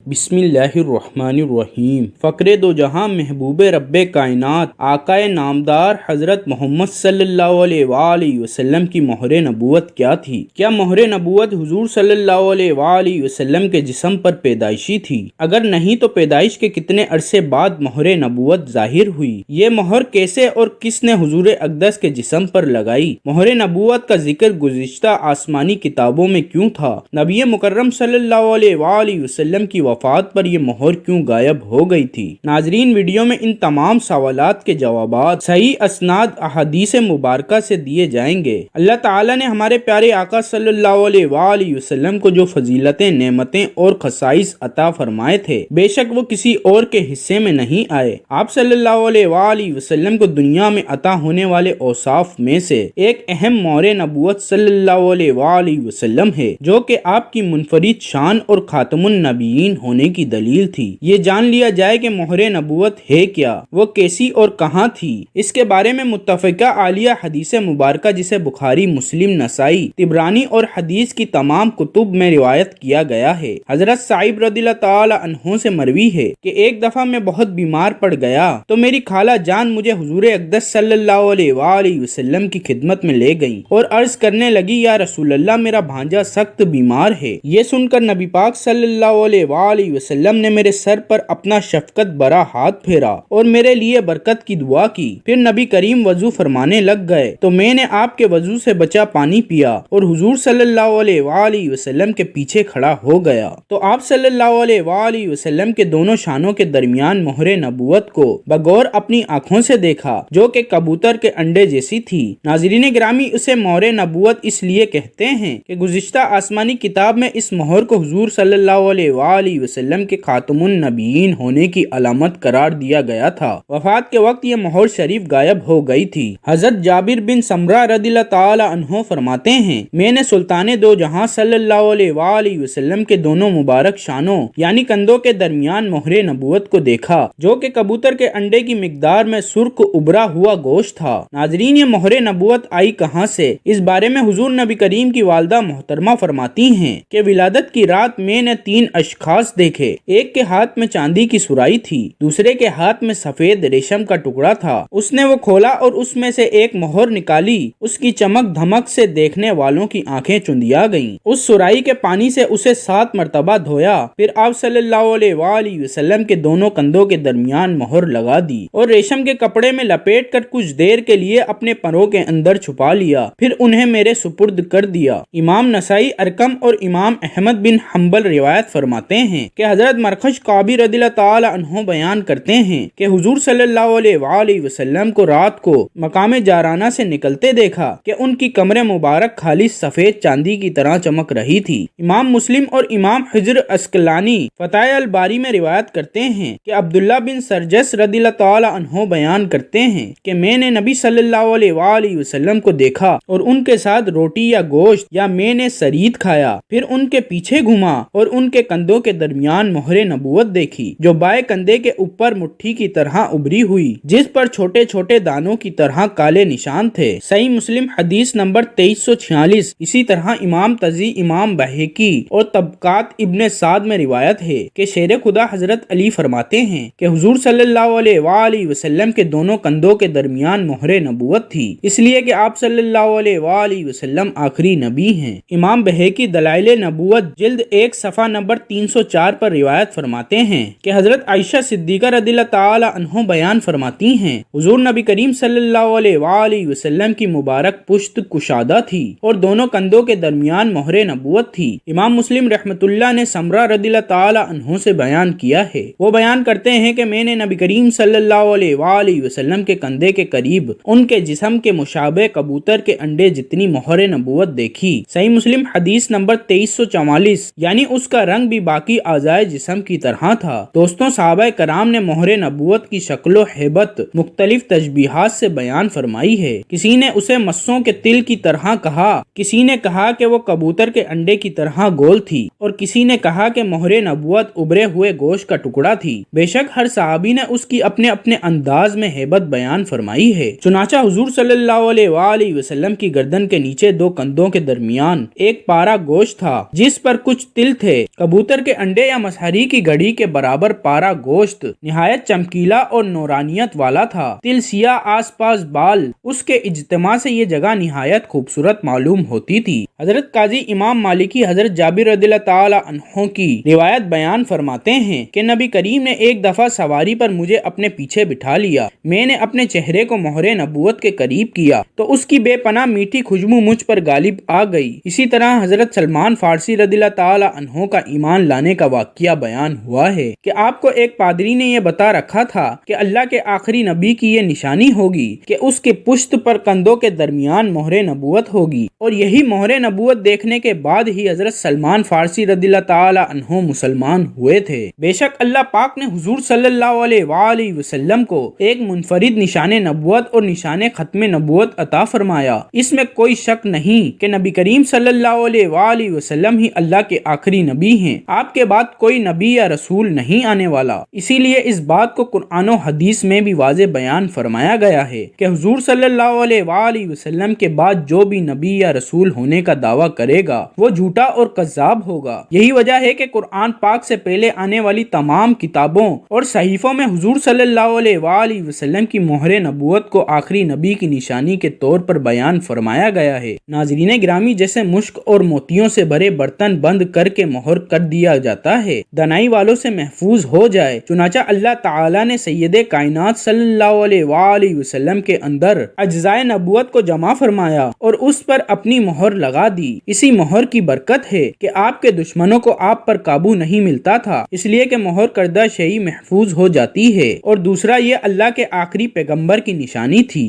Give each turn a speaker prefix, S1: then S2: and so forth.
S1: بسم اللہ الرحمن الرحیم۔ فقرے دو جہاں محبوب رب کائنات آقائے نامدار حضرت محمد صلی اللہ علیہ وآلہ وسلم کی مہر نبوت کیا تھی؟ کیا مہر نبوت حضور صلی اللہ علیہ وآلہ وسلم کے جسم پر پیدائشی تھی؟ اگر نہیں تو پیدائش کے کتنے عرصے بعد مہر نبوت ظاہر ہوئی؟ یہ مہر کیسے اور کس نے حضور اقدس کے جسم پر لگائی؟ مہر نبوت کا ذکر گزشتہ آسمانی کتابوں میں کیوں تھا؟ نبی مکرم صلی اللہ علیہ وآلہ وسلم کی وفات پر یہ مہر کیوں غائب ہو گئی تھی؟ ناظرین، ویڈیو میں ان تمام سوالات کے جوابات صحیح اسناد احادیث مبارکہ سے دیے جائیں گے۔ اللہ تعالیٰ نے ہمارے پیارے آقا صلی اللہ علیہ وآلہ وسلم کو جو فضیلتیں، نعمتیں اور خصائص عطا فرمائے تھے، بے شک وہ کسی اور کے حصے میں نہیں آئے۔ آپ صلی اللہ علیہ وآلہ وسلم کو دنیا میں عطا ہونے والے اوصاف میں سے ایک اہم مہر نبوت صلی اللہ علیہ وآلہ وسلم ہے، جو کہ آپ کی منفرد شان اور خاتم النبیین ہونے کی دلیل تھی۔ یہ جان لیا جائے کہ مہر نبوت ہے کیا، وہ کیسی اور کہاں تھی۔ اس کے بارے میں متفقہ عالیہ حدیث مبارکہ، جسے بخاری، مسلم، نسائی، طبرانی اور حدیث کی تمام کتب میں روایت کیا گیا ہے۔ حضرت صاحب رضی اللہ تعالی عنہ سے مروی ہے کہ ایک دفعہ میں بہت بیمار پڑ گیا تو میری خالہ جان مجھے حضور اقدس صلی اللہ علیہ وآلہ وسلم کی خدمت میں لے گئی اور عرض کرنے لگی، یا رسول اللہ، میرا بھانجا سخت بیمار ہے۔ یہ سن کر نبی پاک صلی اللہ علیہ وآلہ وسلم نے میرے سر پر اپنا شفقت بھرا ہاتھ پھیرا اور میرے لیے برکت کی دعا کی۔ پھر نبی کریم وضو فرمانے لگ گئے تو میں نے آپ کے وضو سے بچا پانی پیا اور حضور صلی اللہ علیہ وآلہ وسلم کے پیچھے کھڑا ہو گیا تو آپ صلی اللہ علیہ وآلہ وسلم کے دونوں شانوں کے درمیان مہر نبوت کو بغور اپنی آنکھوں سے دیکھا، جو کہ کبوتر کے انڈے جیسی تھی۔ ناظرین گرامی، اسے مہر نبوت اس لیے کہتے ہیں کہ گزشتہ آسمانی کتاب میں اس مہر کو حضور صلی اللہ علیہ وآلہ وسلم کے خاتم النبیین ہونے کی علامت قرار دیا گیا تھا۔ وفات کے وقت یہ مہر شریف غائب ہو گئی تھی۔ حضرت جابر بن سمرہ رضی اللہ تعالی عنہ فرماتے ہیں، میں نے سلطان دو جہاں صلی اللہ علیہ وآلہ وسلم کے دونوں مبارک شانوں یعنی کندھوں کے درمیان مہر نبوت کو دیکھا، جو کہ کبوتر کے انڈے کی مقدار میں سرخ ابھرا ہوا گوشت تھا۔ ناظرین، یہ مہر نبوت آئی کہاں سے؟ اس بارے میں حضور نبی کریم کی والدہ محترمہ فرماتی ہیں کہ ولادت کی رات میں نے 3 اشخاص دیکھے۔ ایک کے ہاتھ میں چاندی کی سرائی تھی، دوسرے کے ہاتھ میں سفید ریشم کا ٹکڑا تھا۔ اس نے وہ کھولا اور اس میں سے ایک مہر نکالی۔ اس کی چمک دھمک سے دیکھنے والوں کی آنکھیں چندیا گئیں۔ اس سرائی کے پانی سے اسے 7 مرتبہ دھویا، پھر آپ صلی اللہ علیہ وآلہ وسلم کے دونوں کندھوں کے درمیان مہر لگا دی اور ریشم کے کپڑے میں لپیٹ کر کچھ دیر کے لیے اپنے پروں کے اندر چھپا لیا، پھر انہیں میرے سپرد کر دیا۔ امام نسائی، ارقم اور امام احمد بن حنبل روایت فرماتے ہیں کہ حضرت مرخش قابی رضی اللہ تعالی عنہ بیان کرتے ہیں کہ حضور صلی اللہ علیہ وآلہ وسلم کو رات کو مقام جارانہ سے نکلتے دیکھا کہ ان کی کمر مبارک خالص سفید چاندی کی طرح چمک رہی تھی۔ امام مسلم اور امام حجر عسقلانی فتح الباری میں روایت کرتے ہیں کہ عبداللہ بن سرجس رضی اللہ تعالی عنہ بیان کرتے ہیں کہ میں نے نبی صلی اللہ علیہ وآلہ وسلم کو دیکھا اور ان کے ساتھ روٹی یا گوشت یا میں نے سرید کھایا، پھر ان کے پیچھے گھوما اور ان کے کندھوں کے درمیان مہر نبوت دیکھی، جو بائیں کندھے کے اوپر مٹھی کی طرح ابھری ہوئی، جس پر چھوٹے چھوٹے دانوں کی طرح کالے نشان تھے۔ صحیح مسلم حدیث نمبر 2346۔ اسی طرح امام تزی، امام بہقی اور طبقات ابن سعد میں روایت ہے کہ شیر خدا حضرت علی فرماتے ہیں کہ حضور صلی اللہ علیہ وآلہ وسلم کے دونوں کندھوں کے درمیان مہر نبوت تھی، اس لیے کہ آپ صلی اللہ علیہ وآلہ وسلم آخری نبی ہیں۔ امام بہقی دلائل نبوت جلد 1 صفحہ نمبر 304 پر روایت فرماتے ہیں کہ حضرت عائشہ صدیقہ رضی اللہ تعالی عنہ بیان فرماتی ہیں، حضور نبی کریم صلی اللہ علیہ وآلہ وسلم کی مبارک پشت کشادہ تھی اور دونوں کندھوں کے درمیان مہر نبوت تھی۔ امام مسلم رحمۃ اللہ نے سمرہ رضی اللہ تعالی عنہ سے بیان کیا ہے، وہ بیان کرتے ہیں کہ میں نے نبی کریم صلی اللہ علیہ وآلہ وسلم کے کندھے کے قریب ان کے جسم کے مشابہ کبوتر کے انڈے جتنی مہر نبوت دیکھی۔ صحیح مسلم حدیث نمبر 2344، یعنی اس کا رنگ بھی باقی اعضائے جسم کی طرح تھا۔ دوستوں، صحابہ کرام نے مہر نبوت کی شکل و ہیبت مختلف تشبیہات سے بیان فرمائی ہے۔ کسی نے اسے مسوں کے تل کی طرح کہا، کسی نے کہا کہ وہ کبوتر کے انڈے کی طرح گول تھی اور کسی نے کہا کہ مہر نبوت ابھرے ہوئے گوشت کا ٹکڑا تھی۔ بے شک ہر صحابی نے اس کی اپنے اپنے انداز میں ہیبت بیان فرمائی ہے۔ چنانچہ حضور صلی اللہ علیہ وآلہ وسلم کی گردن کے نیچے 2 کندھوں کے درمیان ایک پارا گوشت تھا جس پر کچھ تل تھے۔ کبوتر کے انڈے گھنٹے یا مسحری کی گھڑی کے برابر پارا گوشت، نہایت چمکیلا اور نورانیت والا تھا، تل سیاہ، آس پاس بال، اس کے اجتماع سے یہ جگہ نہایت خوبصورت معلوم ہوتی تھی۔ حضرت قاضی امام مالکی حضرت جابر رضی اللہ تعالی عنہ کی روایت بیان فرماتے ہیں کہ نبی کریم نے ایک دفعہ سواری پر مجھے اپنے پیچھے بٹھا لیا، میں نے اپنے چہرے کو مہر نبوت کے قریب کیا تو اس کی بے پناہ میٹھی خوشبو مجھ پر غالب آ گئی۔ اسی طرح حضرت سلمان فارسی رضی اللہ تعالی عنہ کا ایمان لانے کا واقعہ بیان ہوا ہے کہ آپ کو ایک پادری نے یہ بتا رکھا تھا کہ اللہ کے آخری نبی کی یہ نشانی ہوگی کہ اس کے پشت پر کندھوں کے درمیان مہر نبوت ہوگی، اور یہی مہر نبوت دیکھنے کے بعد ہی حضرت سلمان فارسی رضی اللہ تعالی عنہ مسلمان ہوئے تھے۔ بے شک اللہ پاک نے حضور صلی اللہ علیہ وآلہ وسلم کو ایک منفرد نشان نبوت اور نشان ختم نبوت عطا فرمایا۔ اس میں کوئی شک نہیں کہ نبی کریم صلی اللہ علیہ وآلہ وسلم ہی اللہ کے آخری نبی ہیں، آپ کے بعد کوئی نبی یا رسول نہیں آنے والا۔ اسی لیے اس بات کو قرآن و حدیث میں بھی واضح بیان فرمایا گیا ہے کہ حضور صلی اللہ علیہ وآلہ وسلم کے بعد جو بھی نبی یا رسول ہونے کا دعویٰ کرے گا وہ جھوٹا اور کذاب ہوگا۔ یہی وجہ ہے کہ قرآن پاک سے پہلے آنے والی تمام کتابوں اور صحیفوں میں حضور صلی اللہ علیہ وآلہ وسلم کی مہر نبوت کو آخری نبی کی نشانی کے طور پر بیان فرمایا گیا ہے۔ ناظرین گرامی، جیسے مشک اور موتیوں سے بھرے برتن بند کر کے مہر کر دیا جاتا ہے دنائی والوں سے محفوظ ہو جائے، چنانچہ اللہ تعالی نے سید کائنات صلی اللہ علیہ وآلہ وسلم کے اندر اجزائے نبوت کو جمع فرمایا اور اس پر اپنی مہر لگا دی۔ اسی مہر کی برکت ہے کہ آپ کے دشمنوں کو آپ پر قابو نہیں ملتا تھا، اس لیے کہ مہر کردہ شیء محفوظ ہو جاتی ہے، اور دوسرا یہ اللہ کے آخری پیغمبر کی نشانی تھی۔